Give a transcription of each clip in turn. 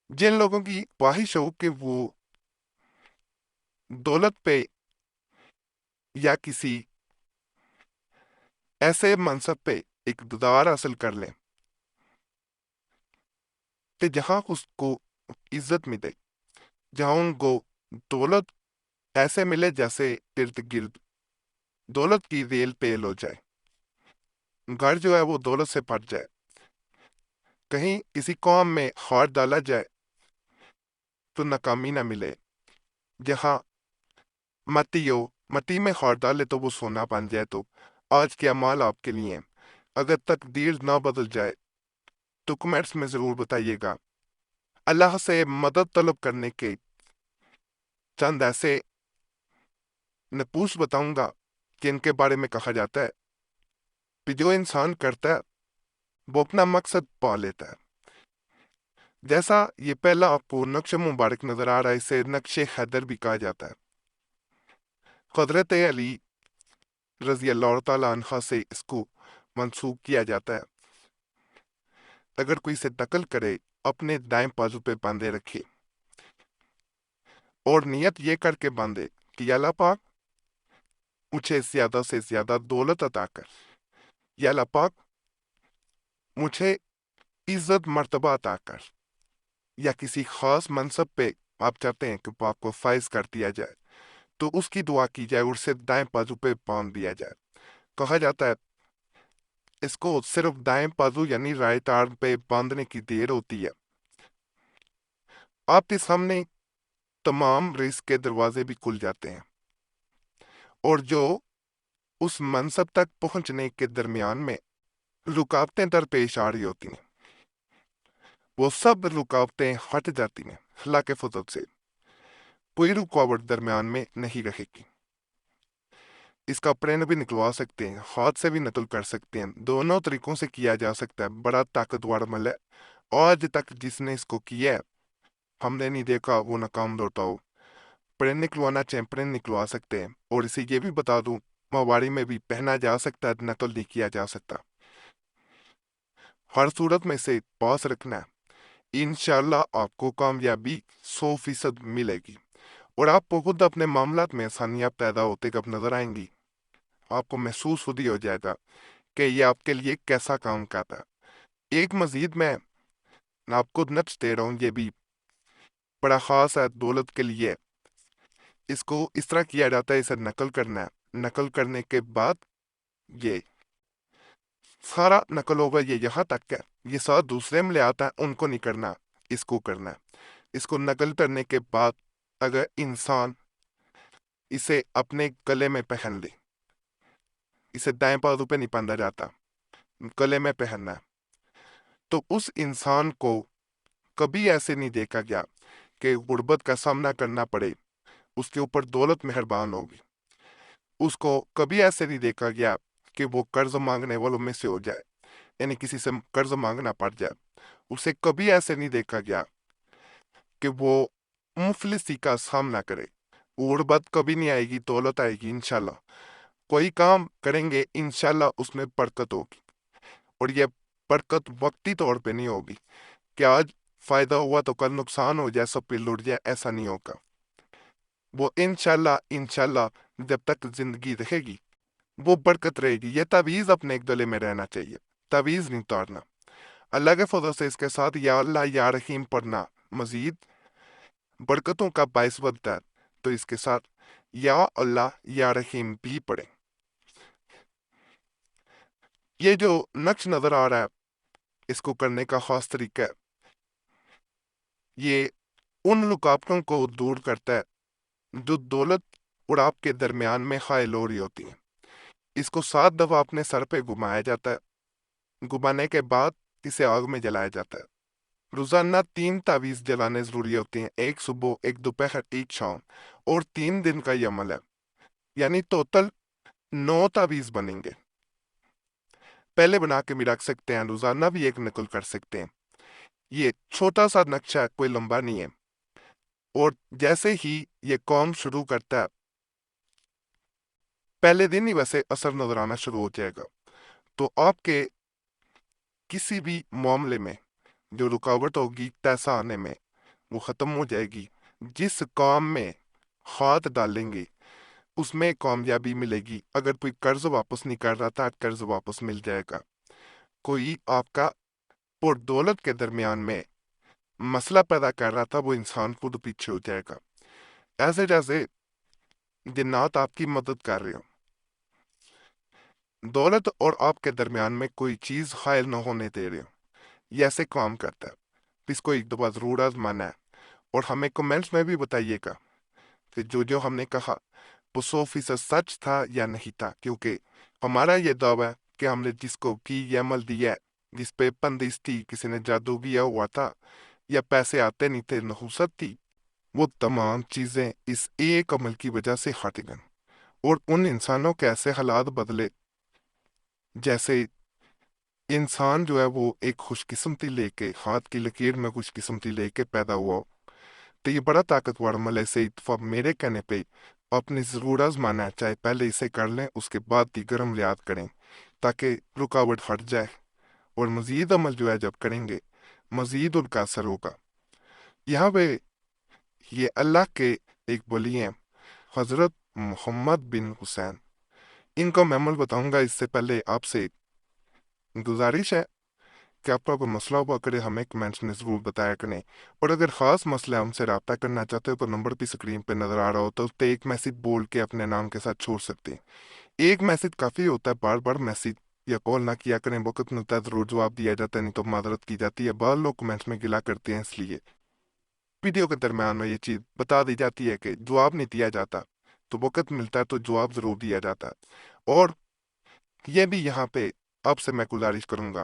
जिन लोगों की ख्वाहिश हो कि वो दौलत पे या किसी ऐसे मनसब पे इक़्तिदार हासिल कर लें कि जहां उसको इज्जत मिले, जहां उनको दौलत ऐसे मिले जैसे इर्द गिर्द दौलत की रेल पेल हो जाए, घर जो है वो दौलत से भर जाए, कहीं किसी कौम में हाथ डाला जाए तो नाकामी ना मिले, जहां मती हो, मती में हाथ डाले तो वो सोना बन जाए। तो आज के अमाल आपके लिए हैं। अगर तकदीर ना बदल जाए तो कमेंट्स में जरूर बताइएगा। अल्लाह से मदद तलब करने के चंद ऐसे नपूस बताऊंगा कि इनके बारे में कहा जाता है कि जो इंसान करता है वो अपना मकसद पा लेता है। जैसा ये पहला आपको नक्श मुबारक नजर आ रहा है, इसे नक्श हैदर भी कहा जाता है। हजरत अली रजी अल्लाह तआला अन्हा से इसको मंसूब किया जाता है। अगर कोई इसे नकल करे, अपने दाएं बाजू पे बांधे रखे और नियत ये करके बांधे कि अल्लाह पाक मुझे ज्यादा से ज्यादा दौलत अता कर, या अल्लाह पाक मुझे इज्जत मर्तबा अता कर, या किसी खास मनसब पे आप चाहते हैं कि वो आपको फाइज कर दिया जाए तो उसकी दुआ की जाए और उसे दाएं बाजू पे बांध दिया जाए। कहा जाता है इसको सिर्फ दाएं बाजू यानी राइट आर्म पे बांधने की देर होती है, आपके सामने तमाम रिस्क के दरवाजे भी खुल जाते हैं, और जो उस मनसब तक पहुंचने के दरमियान में रुकावटें दरपेश आ रही होती हैं, वो सब रुकावटें हट जाती हैं। अल्लाह के फजल से कोई रुकावट दरमियान में नहीं रहेगी। इसका प्रण भी निकलवा सकते हैं, हाथ से भी नकल कर सकते हैं, दोनों तरीकों से किया जा सकता है। बड़ा ताकतवर अमल है, आज तक जिसने इसको किया है हमने नहीं देखा वो नाकाम लौटा हो। प्रण निकलवाना चाहे प्रण निकलवा सकते हैं, और इसे ये भी बता दूं माहवारी में भी पहना जा सकता है, नकल नहीं किया जा सकता। हर सूरत में से पास रखना है, इंशाल्लाह आपको कामयाबी 100% मिलेगी, और आपको खुद अपने मामलात में आसानियां पैदा होते कब नजर आएंगी। आपको महसूस खुद ही हो जाएगा कि ये आपके लिए कैसा काम करता है। एक मजीद मैं आपको नक्श दे रहा हूँ, ये भी बड़ा खास है दौलत के लिए। इसको इस तरह किया जाता है, इसे नकल करना है, नकल करने के बाद ये सारा नकल होगा, ये यहाँ तक है, ये सारा दूसरे में ले आता है, उनको नहीं करना, इसको करना है। इसको नकल करने के बाद अगर इंसान इसे अपने गले में पहन ले, इसे दाएं बाजू पे नहीं बांधा जाता, गले में पहनना है, तो उस इंसान को कभी ऐसे नहीं देखा गया कि गुर्बत का सामना करना पड़े, उसके ऊपर दौलत मेहरबान होगी। उसको कभी ऐसे नहीं देखा गया कि वो कर्ज मांगने वालों में से हो जाए, यानी किसी से कर्ज मांगना पड़ जाए। उसे कभी ऐसे नहीं देखा गया कि वो मुफलिसी का सामना करे। गुर्बत कभी नहीं आएगी, दौलत आएगी इंशाल्लाह। कोई काम करेंगे इंशाल्लाह उसमें बरकत होगी, और ये बरकत वक्ती तौर पे नहीं होगी कि आज फायदा हुआ तो कल नुकसान हो जाए, सब पे लुट जाए, ऐसा नहीं होगा। वो इंशाल्लाह इंशाल्लाह जब तक जिंदगी रहेगी वो बरकत रहेगी। ये तावीज अपने गले में रहना चाहिए, तावीज नहीं तोड़ना। अल्लाह के फजल से इसके साथ या अल्लाह या रहीम पढ़ना मजीद बरकतों का बायस बनता है, तो इसके साथ या अल्लाह या रहीम भी पढ़ें। ये जो नक्श नजर आ रहा है, इसको करने का खास तरीका है, ये उन रुकावटों को दूर करता है जो दौलत और आपके दरमियान में हायल हो रही होती है। इसको 7 दफा अपने सर पे घुमाया जाता है, घुमाने के बाद इसे आग में जलाया जाता है। रोजाना 3 तावीज जलाने जरूरी होते हैं, एक सुबह, एक दोपहर, एक शाम, और 3 दिन का ये अमल है, यानी टोटल 9 तावीज बनेंगे। पहले बना के भी रख सकते हैं, रोजाना भी एक नकल कर सकते हैं। ये छोटा सा नक्शा है, कोई लंबा नहीं है, और जैसे ही ये काम शुरू करता है पहले दिन ही वैसे असर नजर आना शुरू हो जाएगा। तो आपके किसी भी मामले में जो रुकावट होगी पैसा आने में, وہ ختم ہو جائے گی۔ جس کام میں ہاتھ ڈالیں گے اس میں کامیابی ملے گی۔ اگر کوئی قرض واپس نہیں کر رہا تھا، قرض واپس مل جائے گا۔ کوئی آپ کا پر دولت کے درمیان میں مسئلہ پیدا کر رہا تھا، وہ انسان خود پیچھے ہو جائے گا۔ ایسے جیسے جنات آپ کی مدد کر رہے ہو، دولت اور آپ کے درمیان میں کوئی چیز حائل نہ ہونے دے رہے ہو، یہ ایسے کام کرتا ہے۔ اس کو ایک دفعہ ضرور آزمانا ہے، اور ہمیں کمنٹس میں بھی بتائیے گا کہ جو ہم نے کہا وہ 100% سچ تھا یا نہیں تھا، کیونکہ ہمارا یہ دعویٰ ہے کہ ہم نے جس کو کی یہ عمل دیا ہے، جس پہ بندش تھی، کسی نے جادو کیا ہوا تھا، یا پیسے آتے نہیں تھے، نحوست تھی، وہ تمام چیزیں اس ایک عمل کی وجہ سے ہٹ گئیں، اور ان انسانوں کے ایسے حالات بدلے جیسے انسان جو ہے وہ ایک خوش قسمتی لے کے، ہاتھ کی لکیر میں خوش قسمتی لے کے پیدا ہوا ہو۔ تو یہ بڑا طاقتور عمل ہے۔ اسے اتفاق میرے کہنے پہ اپنی ضرور آزمانا ہے، چاہے پہلے اسے کر لیں، اس کے بعد دیگر عملیات کریں، تاکہ رکاوٹ ہٹ جائے، اور مزید عمل جو ہے جب کریں گے مزید ان کا اثر ہوگا۔ یہاں پہ یہ اللہ کے ایک ولی ہیں، حضرت محمد بن حسین، ان کا میں عمل بتاؤں گا۔ اس سے پہلے آپ سے گزارش ہے کہ آپ کا کوئی مسئلہ ہوا کرے، ہمیں کمنٹس میں ضرور بتایا کریں، اور اگر خاص مسئلہ ہم سے رابطہ کرنا چاہتے ہو تو نمبر بھی اسکرین پہ نظر آ رہا ہو، تو اس پہ ایک میسج بول کے اپنے نام کے ساتھ چھوڑ سکتے ہیں۔ ایک میسج کافی ہوتا ہے، بار بار میسج یا کال نہ کیا کریں، وقت ملتا ہے ضرور جواب دیا جاتا ہے، نہیں تو معذرت کی جاتی ہے۔ بعض لوگ کمنٹس میں گلا کرتے ہیں، اس لیے ویڈیو کے درمیان میں یہ چیز بتا دی جاتی ہے کہ جواب نہیں دیا جاتا، تو وقت ملتا ہے تو جواب ضرور دیا جاتا ہے۔ اور یہ بھی یہاں پہ آپ سے میں گزارش کروں گا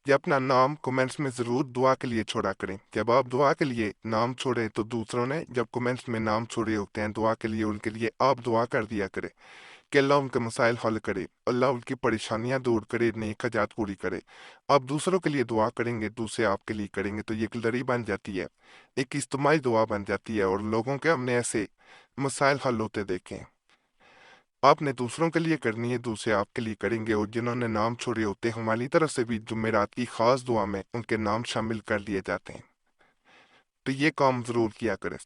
کہ اپنا نام کمنٹس میں ضرور دعا کے لیے چھوڑا کریں۔ جب آپ دعا کے لیے نام چھوڑیں تو دوسروں نے جب کمنٹس میں نام چھوڑے ہوتے ہیں دعا کے لیے، ان کے لیے آپ دعا کر دیا کریں کہ اللہ ان کے مسائل حل کرے، اللہ ان کی پریشانیاں دور کرے، نیک حاجات پوری کرے۔ آپ دوسروں کے لیے دعا کریں گے، دوسرے آپ کے لیے کریں گے، تو یہ ایک لڑی بن جاتی ہے، ایک اجتماعی دعا بن جاتی ہے، اور لوگوں کے ہم نے ایسے مسائل حل ہوتے دیکھیں۔ آپ نے دوسروں کے لیے کرنی ہے، دوسرے آپ کے لیے کریں گے، اور جنہوں نے نام چھوڑے ہوتے ہیں ہماری طرف سے بھی جمعرات کی خاص دعا میں ان کے نام شامل کر لیے جاتے ہیں۔ تو یہ کام ضرور کیا کریں۔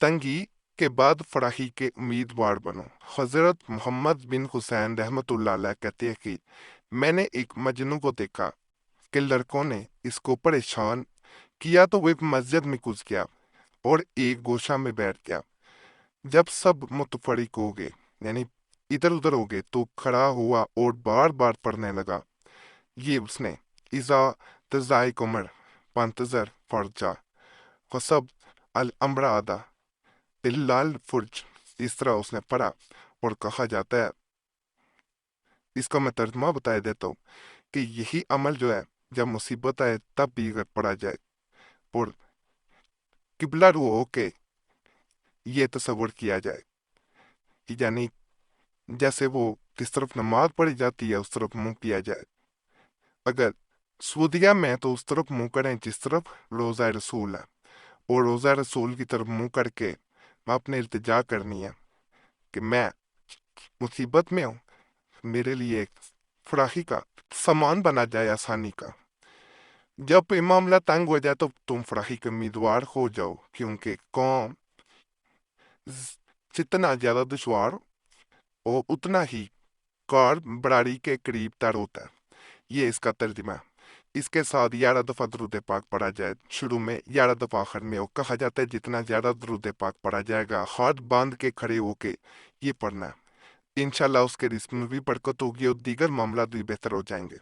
تنگی کے بعد فراخی کے امیدوار بنو۔ حضرت محمد بن حسین رحمۃ اللہ علیہ کہتے ہیں کہ میں نے ایک مجنوں کو دیکھا کہ لڑکوں نے اس کو پریشان کیا، تو وہ ایک مسجد میں گھس گیا اور ایک گوشہ میں بیٹھ گیا۔ جب سب متفرق ہو گئے، یعنی ادھر ادھر ہو گئے، تو کھڑا ہوا اور بار بار پڑھنے لگا، یہ اس نے اذا تزائے کمر پانتظر فرجا قصب الامرادا اللال فرج، اس طرح اس نے پڑھا، اور کہا جاتا ہے، اس کا میں ترجمہ بتا دیتا ہوں کہ یہی عمل جو ہے جب مصیبت آئے تب بھی اگر پڑھا جائے، اور قبلہ رو ہو کے یہ تصور کیا جائے، یعنی جیسے وہ جس طرف نماز پڑھی جاتی ہے اس طرف منہ کیا جائے۔ اگر سعودیہ میں تو اس طرف منہ کریں جس طرف روزہ رسول ہے، اور روزہ رسول کی طرف منہ کر کے آپ نے التجا کرنی ہے کہ میں مصیبت میں ہوں، میرے لیے ایک فراخی کا سامان بنا جائے، آسانی کا۔ جب یہ معاملہ تنگ ہو جائے تو تم فراخی کے امیدوار ہو جاؤ، کیونکہ قوم جتنا زیادہ دشوار اور اتنا ہی کار براری کے قریب تر ہوتا ہے۔ یہ اس کا ترجمہ ہے۔ اس کے ساتھ 11 دفعہ درود پاک پڑھا جائے، شروع میں 11 دفعہ آخر میں، کہا جاتا ہے جتنا زیادہ درود پاک پڑھا جائے گا، ہاتھ باندھ کے کھڑے ہو کے یہ پڑھنا ہے، انشاءاللہ اس کے رزق میں بھی برکت ہوگی اور دیگر معاملات بھی بہتر ہو جائیں گے۔